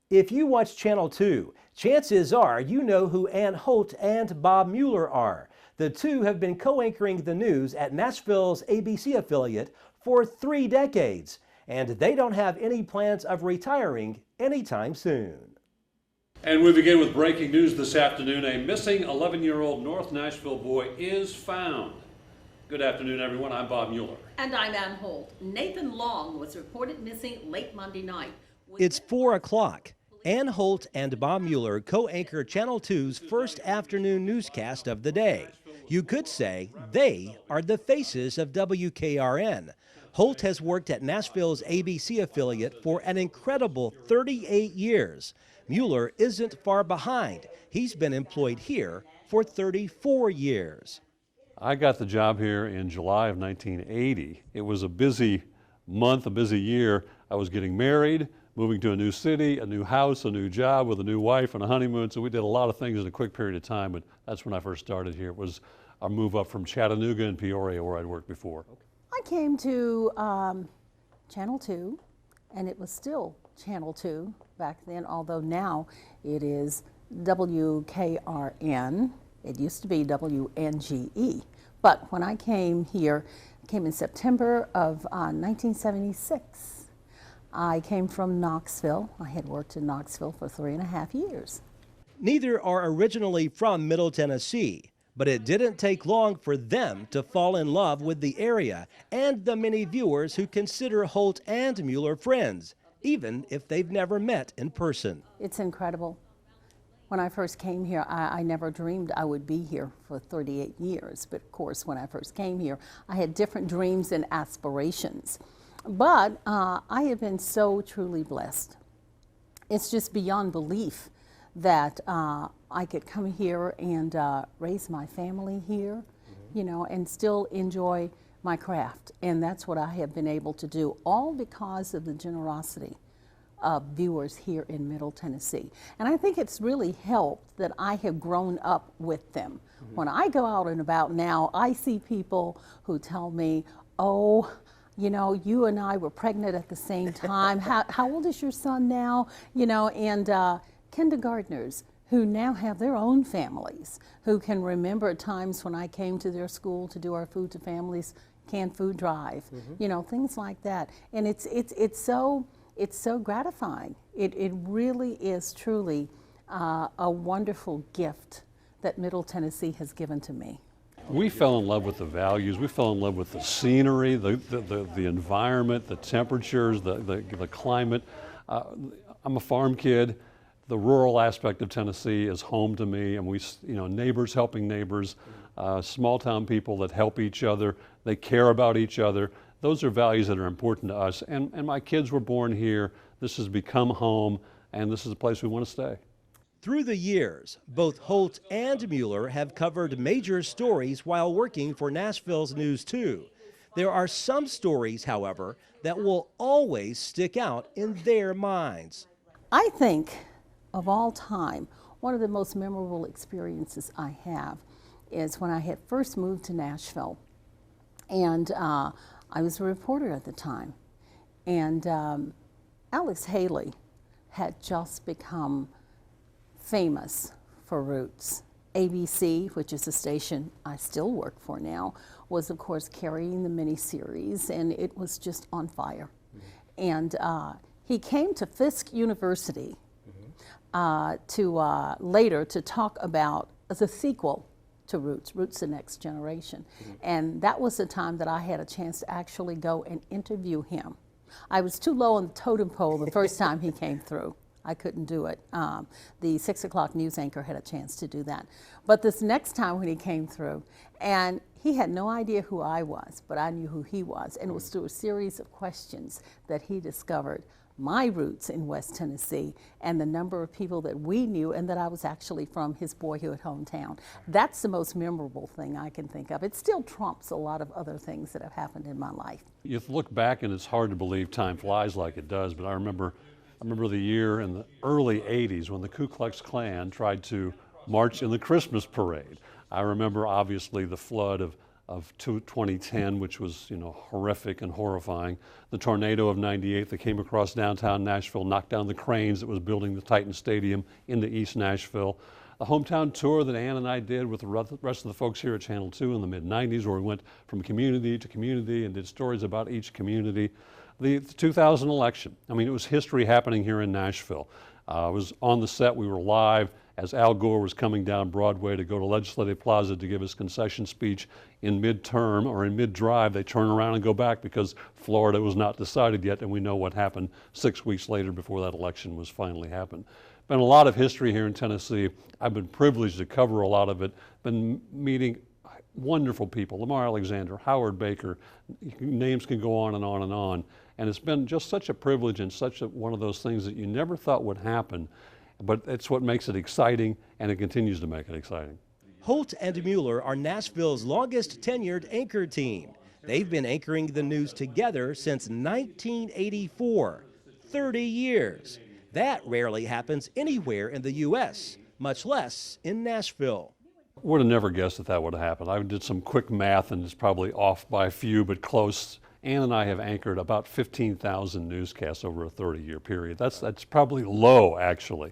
If you watch Channel 2, chances are you know who Ann Holt and Bob Mueller are. The two have been co-anchoring the news at Nashville's ABC affiliate for 3 decades, and they don't have any plans of retiring anytime soon. And we begin with breaking news this afternoon. A missing 11-year-old North Nashville boy is found. Good afternoon, everyone. I'm Bob Mueller. And I'm Ann Holt. Nathan Long was reported missing late Monday night. It's 4 o'clock. Ann Holt and Bob Mueller co-anchor Channel 2's first afternoon newscast of the day. You could say they are the faces of Wkrn. Holt has worked at Nashville's ABC affiliate for an incredible 38 years. Mueller isn't far behind. He's been employed here for 34 years. I got the job here in July of 1980. It was a busy month, a busy year. I was getting married, moving to a new city, a new house, a new job with a new wife and a honeymoon. So we did a lot of things in a quick period of time, but that's when I first started here. It was our move up from Chattanooga and Peoria, where I'd worked before. I came to Channel 2, and it was still Channel 2 back then, although now it is Wkrn. It used to be WNGE. But when I came here, I came in September of 1976. I came from Knoxville. I had worked in Knoxville for 3.5 years. Neither are originally from Middle Tennessee, but it didn't take long for them to fall in love with the area and the many viewers who consider Holt and Mueller friends, even if they've never met in person. It's incredible. When I first came here, I never dreamed I would be here for 38 years. But of course, when I first came here, I had different dreams and aspirations. But I have been so truly blessed. It's just beyond belief that I could come here and raise my family here, you know, and still enjoy my craft. And that's what I have been able to do, all because of the generosity of viewers here in Middle Tennessee. And I think it's really helped that I have grown up with them. When I go out and about now, I see people who tell me, oh, you know, you and I were pregnant at the same time. How old is your son now? You know, and kindergartners who now have their own families, who can remember times when I came to their school to do our Food to Families canned food drive, you know, things like that. And it's so gratifying. It really is truly a wonderful gift that Middle Tennessee has given to me. We fell in love with the values. We fell in love with the scenery, the environment, the temperatures, the climate. I'm a farm kid. The rural aspect of Tennessee is home to me, and we, you know, neighbors helping neighbors, small town people that help each other. They care about each other. Those are values that are important to us. And my kids were born here. This has become home, and this is a place we want to stay. Through the years, both Holt and Mueller have covered major stories while working for Nashville's News 2. There are some stories, however, that will always stick out in their minds. I think of all time, one of the most memorable experiences I have is when I had first moved to Nashville. And I was a reporter at the time. And Alex Haley had just become famous for Roots. ABC, which is a station I still work for now, was of course carrying the miniseries, and it was just on fire. And he came to Fisk University later to talk about the sequel to Roots, Roots the Next Generation. And that was the time that I had a chance to actually go and interview him. I was too low on the totem pole the first time he came through. I couldn't do it. The 6 o'clock news anchor had a chance to do that. But this next time when he came through, and he had no idea who I was, but I knew who he was. And it was through a series of questions that he discovered my roots in West Tennessee and the number of people that we knew, and that I was actually from his boyhood hometown. That's the most memorable thing I can think of. It still trumps a lot of other things that have happened in my life. You look back and it's hard to believe time flies like it does, but I remember the year in the early 80s when the Ku Klux Klan tried to march in the Christmas parade. I remember obviously the flood of of 2010, which was, you know, horrific and horrifying. The tornado of '98 that came across downtown Nashville knocked down the cranes that was building the Titan Stadium into East Nashville. The hometown tour that Ann and I did with the rest of the folks here at Channel 2 in the mid-'90s, where we went from community to community and did stories about each community. The 2000 election, I mean, it was history happening here in Nashville. I was on the set, we were live as Al Gore was coming down Broadway to go to Legislative Plaza to give his concession speech in midterm or in mid-drive. They turn around and go back because Florida was not decided yet, and we know what happened 6 weeks later before that election was finally happened. Been a lot of history here in Tennessee. I've been privileged to cover a lot of it. Been meeting wonderful people, Lamar Alexander, Howard Baker, names can go on and on and on. And it's been just such a privilege and such one of those things that you never thought would happen, but it's what makes it exciting, and it continues to make it exciting. Holt and Mueller are Nashville's longest tenured anchor team. They've been anchoring the news together since 1984, 30 years. That rarely happens anywhere in the U.S., much less in Nashville. Would have never guessed that that would have happened. I did some quick math, and it's probably off by a few, but close. Ann and I have anchored about 15,000 newscasts over a 30-year period. That's probably low, actually.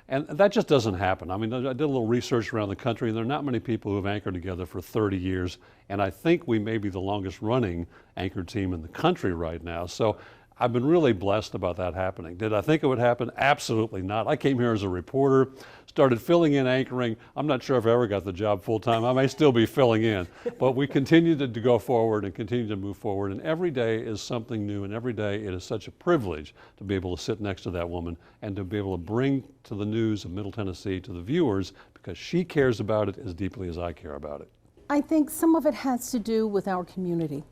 And that just doesn't happen. I mean, I did a little research around the country, and there are not many people who have anchored together for 30 years, and I think we may be the longest running anchor team in the country right now. So I've been really blessed about that happening. Did I think it would happen? Absolutely not. I came here as a reporter, started filling in anchoring. I'm not sure if I ever got the job full time. I may still be filling in, but we continued to go forward and continue to move forward. And every day is something new, and every day it is such a privilege to be able to sit next to that woman and to be able to bring to the news of Middle Tennessee to the viewers, because she cares about it as deeply as I care about it. I think some of it has to do with our community.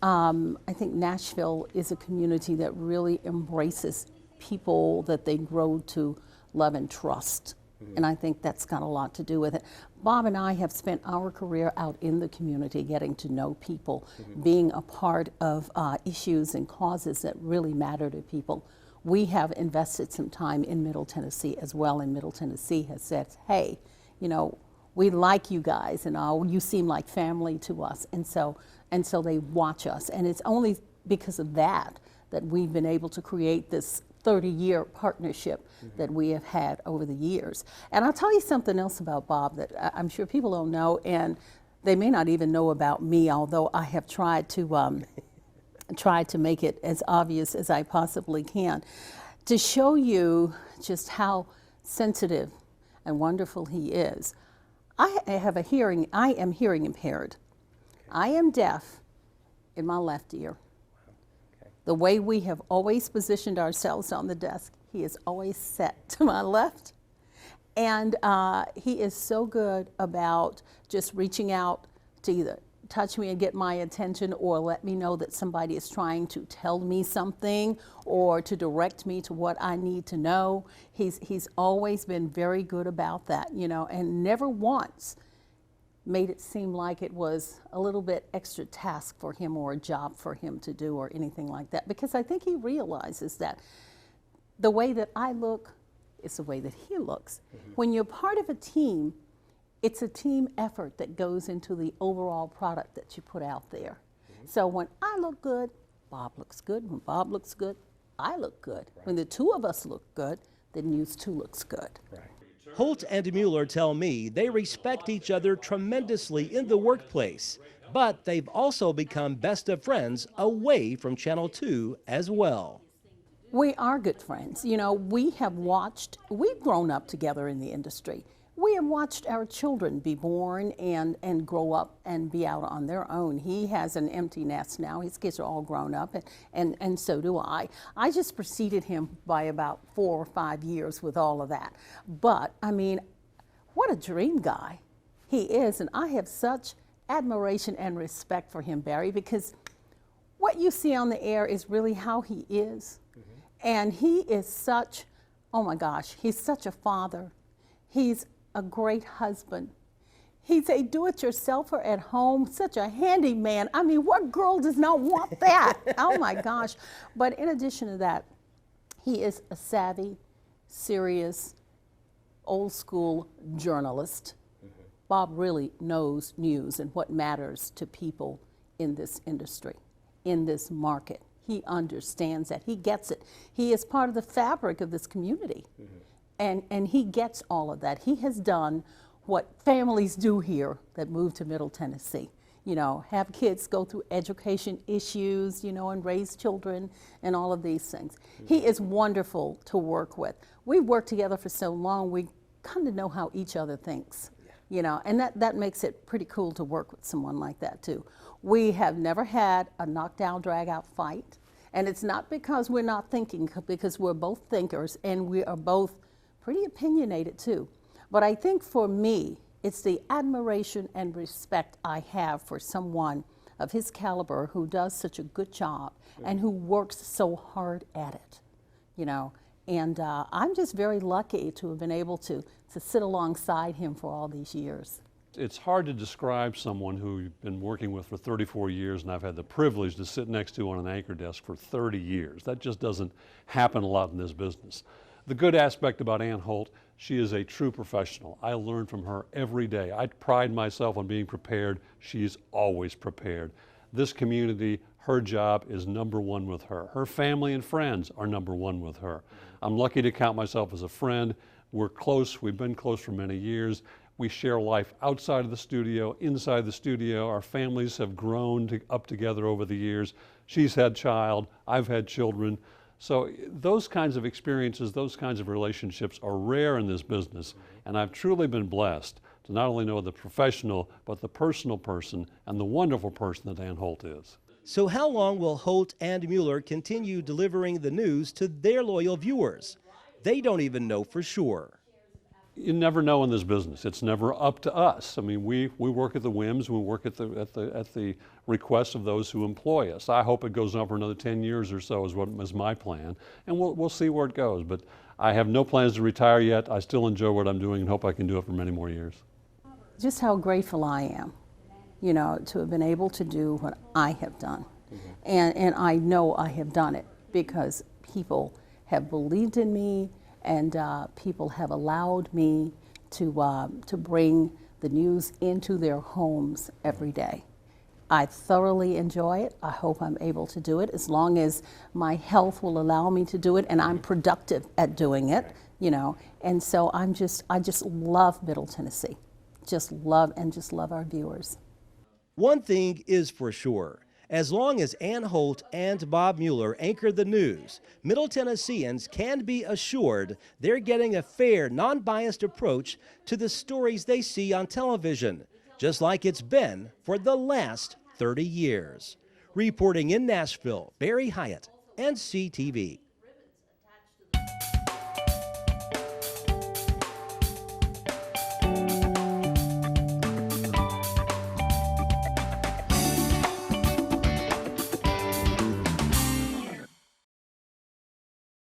I think Nashville is a community that really embraces people that they grow to love and trust. And I think that's got a lot to do with it. Bob and I have spent our career out in the community getting to know people, being a part of issues and causes that really matter to people. We have invested some time in Middle Tennessee as well, and Middle Tennessee has said, hey, you know, we like you guys and all, you seem like family to us. And so they watch us. And it's only because of that that we've been able to create this 30-year partnership that we have had over the years. And I'll tell you something else about Bob that I'm sure people don't know, and they may not even know about me, although I have tried to make it as obvious as I possibly can, to show you just how sensitive and wonderful he is. I am hearing impaired. I am deaf in my left ear. The way we have always positioned ourselves on the desk, he is always set to my left. And he is so good about just reaching out to either touch me and get my attention, or let me know that somebody is trying to tell me something or to direct me to what I need to know. He's always been very good about that, you know, and never once made it seem like it was a little bit extra task for him or a job for him to do or anything like that, because I think he realizes that the way that I look is the way that he looks. When you're part of a team, it's a team effort that goes into the overall product that you put out there. So when I look good, Bob looks good. When Bob looks good, I look good. Right. When the two of us look good, then News 2 looks good. Right. Holt and Mueller tell me they respect each other tremendously in the workplace, but they've also become best of friends away from Channel 2 as well. We are good friends. You know, we've grown up together in the industry. We have watched our children be born and grow up and be out on their own. He has an empty nest now. His kids are all grown up, and so do I. I just preceded him by about 4 or 5 years with all of that. But, I mean, what a dream guy he is, and I have such admiration and respect for him, Barry, because what you see on the air is really how he is. And he is such, oh my gosh, he's such a father. He's a great husband. He's a do-it-yourselfer at home, such a handy man. I mean, what girl does not want that? Oh my gosh. But in addition to that, he is a savvy, serious, old school journalist. Bob really knows news and what matters to people in this industry, in this market. He understands that. He gets it. He is part of the fabric of this community. And he gets all of that. He has done what families do here that move to Middle Tennessee. You know, have kids go through education issues, you know, and raise children and all of these things. He is wonderful to work with. We've worked together for so long, we kind of know how each other thinks, you know, and that makes it pretty cool to work with someone like that too. We have never had a knockdown, drag out fight. And it's not because we're not thinking, because we're both thinkers and we are both pretty opinionated too. But I think for me, it's the admiration and respect I have for someone of his caliber who does such a good job and who works so hard at it, you know. And I'm just very lucky to have been able to sit alongside him for all these years. It's hard to describe someone who you've been working with for 34 years, and I've had the privilege to sit next to on an anchor desk for 30 years. That just doesn't happen a lot in this business. The good aspect about Ann Holt, she is a true professional. I learn from her every day. I pride myself on being prepared. She's always prepared. This community, her job is #1 with her. Her family and friends are #1 with her. I'm lucky to count myself as a friend. We're close. We've been close for many years. We share life outside of the studio, inside the studio. Our families have grown up together over the years. She's had child, I've had children. So those kinds of experiences, those kinds of relationships are rare in this business. And I've truly been blessed to not only know the professional, but the personal person and the wonderful person that Ann Holt is. So how long will Holt and Mueller continue delivering the news to their loyal viewers? They don't even know for sure. You never know in this business. It's never up to us. I mean, we work at the whims, we work at the request of those who employ us. I hope it goes on for another 10 years or so is my plan, and we'll see where it goes. But I have no plans to retire yet. I still enjoy what I'm doing and hope I can do it for many more years. Just how grateful I am, you know, to have been able to do what I have done. And I know I have done it because people have believed in me, and people have allowed me to bring the news into their homes every day. I thoroughly enjoy it. I hope I'm able to do it as long as my health will allow me to do it and I'm productive at doing it, you know. And so I just love Middle Tennessee. Just love our viewers. One thing is for sure. As long as Ann Holt and Bob Mueller anchor the news, Middle Tennesseans can be assured they're getting a fair, non-biased approach to the stories they see on television, just like it's been for the last 30 years. Reporting in Nashville, Hiett, NCTV.